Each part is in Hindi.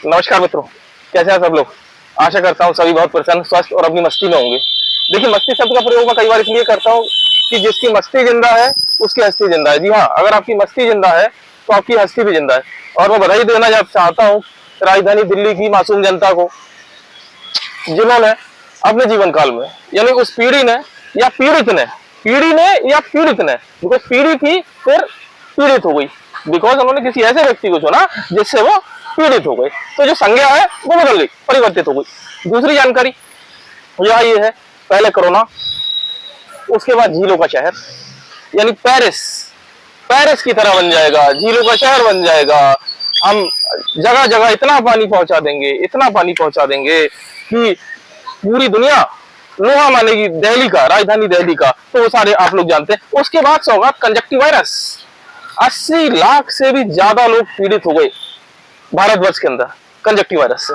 नमस्कार मित्रों, कैसे हैं सब लोग। आशा करता हूँ सभी बहुत प्रसन्न, स्वस्थ और अपनी मस्ती में होंगे। देखिए, मस्ती शब्द का प्रयोग मैं कई बार इसलिए करता हूँ कि जिसकी मस्ती जिंदा है उसकी हस्ती जिंदा है। जी हाँ, अगर आपकी मस्ती जिंदा है तो आपकी हस्ती भी जिंदा है। और मैं बधाई देना चाहता हूँ राजधानी दिल्ली की मासूम जनता को, जिन्होंने अपने जीवन काल में, यानी उस पीढ़ी ने या पीड़ित ने, बिकॉज पीढ़ी थी फिर पीड़ित हो गई, बिकॉज उन्होंने किसी ऐसे व्यक्ति को चुना जिससे वो पीड़ित हो गए, तो जो संज्ञा है वो बदल गई, परिवर्तित हो गई। दूसरी जानकारी यह ये है, पहले कोरोना, उसके बाद झीलों का शहर, यानी पेरिस की तरह बन जाएगा, झीलों का शहर बन जाएगा। हम जगह जगह इतना पानी पहुंचा देंगे कि पूरी दुनिया लोहा मानेगी दिल्ली का, राजधानी दिल्ली का, तो वो सारे आप लोग जानते हैं। उसके बाद सौगात कंजक्टिव वायरस, 80 लाख से भी ज्यादा लोग पीड़ित हो गए भारतवर्ष के अंदर कंजक्टिव वायरस से।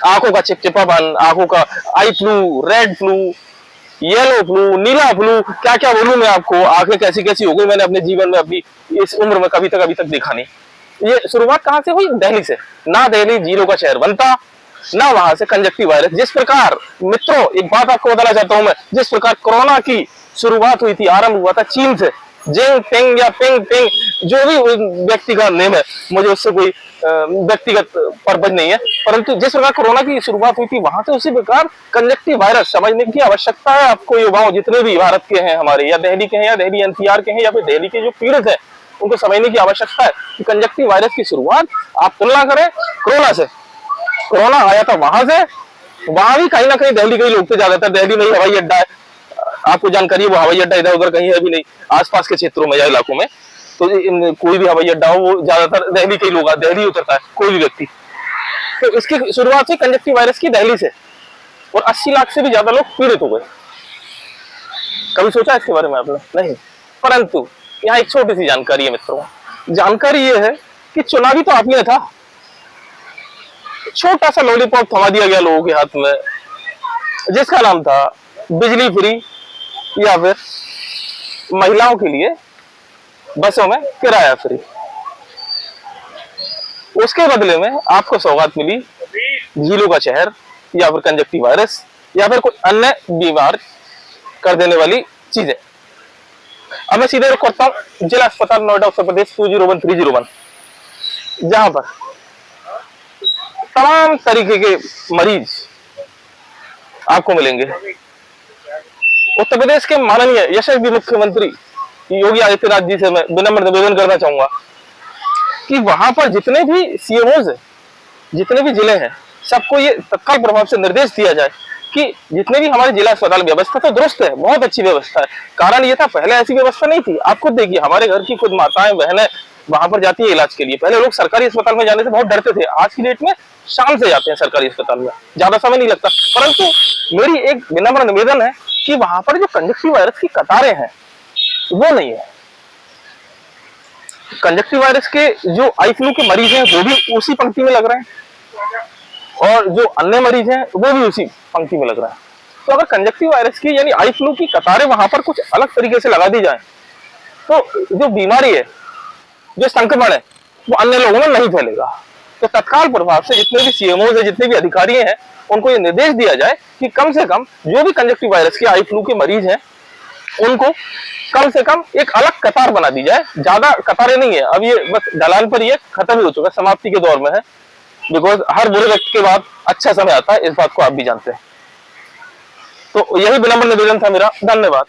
आंखों का चिपचिपापन, आंखों का eye flu, red flu, yellow flu, नीला फ्लू, क्या क्या बोलूं मैं आपको। आंखें कैसी कैसी हो गई, मैंने अपने जीवन में, अपनी इस उम्र में कभी तक देखा नहीं। ये शुरुआत कहां से हुई? दिल्ली से। ना दिल्ली झीलों का शहर बनता, ना वहां से कंजक्टिव वायरस। जिस प्रकार मित्रों, एक बात आपको बताना चाहता हूं मैं, जिस प्रकार कोरोना की शुरुआत हुई थी, आरंभ हुआ था चीन से, जिंग पिंग या पिंग पिंग, जो भी व्यक्ति का नेम है, मुझे उससे कोई व्यक्तिगत पर्पज नहीं है, परंतु जिस प्रकार कोरोना की शुरुआत हुई थी वहां से, उसी प्रकार कंजक्टिव वायरस समझने की आवश्यकता है आपको। युवाओं, जितने भी भारत के हैं हमारे, या दिल्ली के हैं, या दिल्ली एनसीआर के हैं, या फिर दिल्ली के जो पीड़ित है, उनको समझने की आवश्यकता है कि कंजक्टिव वायरस की शुरुआत आप तुलना करें कोरोना से। कोरोना आया था वहां से, वहां भी कहीं ना कहीं दिल्ली के ही लोग थे ज्यादातर। दिल्ली में ही हवाई अड्डा है, आपको जानकारी है, वो हवाई अड्डा इधर उधर कहीं है भी नहीं आसपास के क्षेत्रों में या इलाकों में। तो कोई भी हवाई अड्डा हो, वो ज्यादातर दिल्ली के ही लोग, दिल्ली उतरता है कोई भी व्यक्ति। तो इसकी शुरुआत हुई कंजक्टिव वायरस की दिल्ली से, और 80 लाख से भी ज्यादा लोग पीड़ित हो गए। कभी सोचा इसके बारे में आपने? नहीं। परंतु यहाँ एक छोटी सी जानकारी है मित्रों। जानकारी ये है कि चुनावी तो आप ही ने था, छोटा सा लॉलीपॉप थमा दिया गया लोगों के हाथ में, जिसका नाम था बिजली फ्री, या फिर महिलाओं के लिए बसों में किराया फ्री। उसके बदले में आपको सौगात मिली झीलों का शहर, या फिर कंजक्टिव वायरस, या फिर कोई अन्य बीमार कर देने वाली चीजें। अब मैं सीधे रुख करता हूं जिला अस्पताल नोएडा, उत्तर प्रदेश 201301, जहां पर तमाम तरीके के मरीज आपको मिलेंगे। उत्तर प्रदेश के माननीय यशस्वी मुख्यमंत्री योगी आदित्यनाथ जी से मैं विनम्र निवेदन करना चाहूंगा कि वहां पर जितने भी सीएमओज हैं, जितने भी जिले हैं, सबको ये तत्काल प्रभाव से निर्देश दिया जाए कि जितने भी हमारे जिला अस्पताल व्यवस्था तो दुरुस्त है, बहुत अच्छी व्यवस्था है। कारण ये था, पहले ऐसी व्यवस्था नहीं थी। आप खुद देखिए, हमारे घर की खुद माताएं बहनें वहां पर जाती है इलाज के लिए। पहले लोग सरकारी अस्पताल में जाने से बहुत डरते थे, आज की डेट में शाम से जाते हैं सरकारी अस्पताल में, ज्यादा समय नहीं लगता। परंतु मेरी एक विनम्र निवेदन है कि वहां पर जो कंजक्टिव वायरस की कतारें हैं वो नहीं है। कंजक्टिव वायरस के जो आई फ्लू के मरीज हैं वो भी उसी पंक्ति में लग रहे हैं, और जो अन्य मरीज हैं वो भी उसी पंक्ति में लग रहा है। तो अगर कंजक्टिव वायरस की यानी आई फ्लू की कतारें वहां पर कुछ अलग तरीके से लगा दी जाए, तो जो बीमारी है, जो संक्रमण है, वो अन्य लोगों में नहीं फैलेगा। तो तत्काल प्रभाव से जितने भी सीएमओ है, जितने भी अधिकारी हैं, उनको ये निर्देश दिया जाए कि कम से कम जो भी कंजक्टिव वायरस के आई फ्लू के मरीज हैं, उनको कम से कम एक अलग कतार बना दी जाए। ज्यादा कतारें नहीं है, अब ये बस ढलान पर ये खत्म ही हो चुका है, समाप्ति के दौर में है। बिकॉज हर बुरे वक्त के बाद अच्छा समय आता है, इस बात को आप भी जानते हैं। तो यही विनम्र निवेदन था मेरा। धन्यवाद।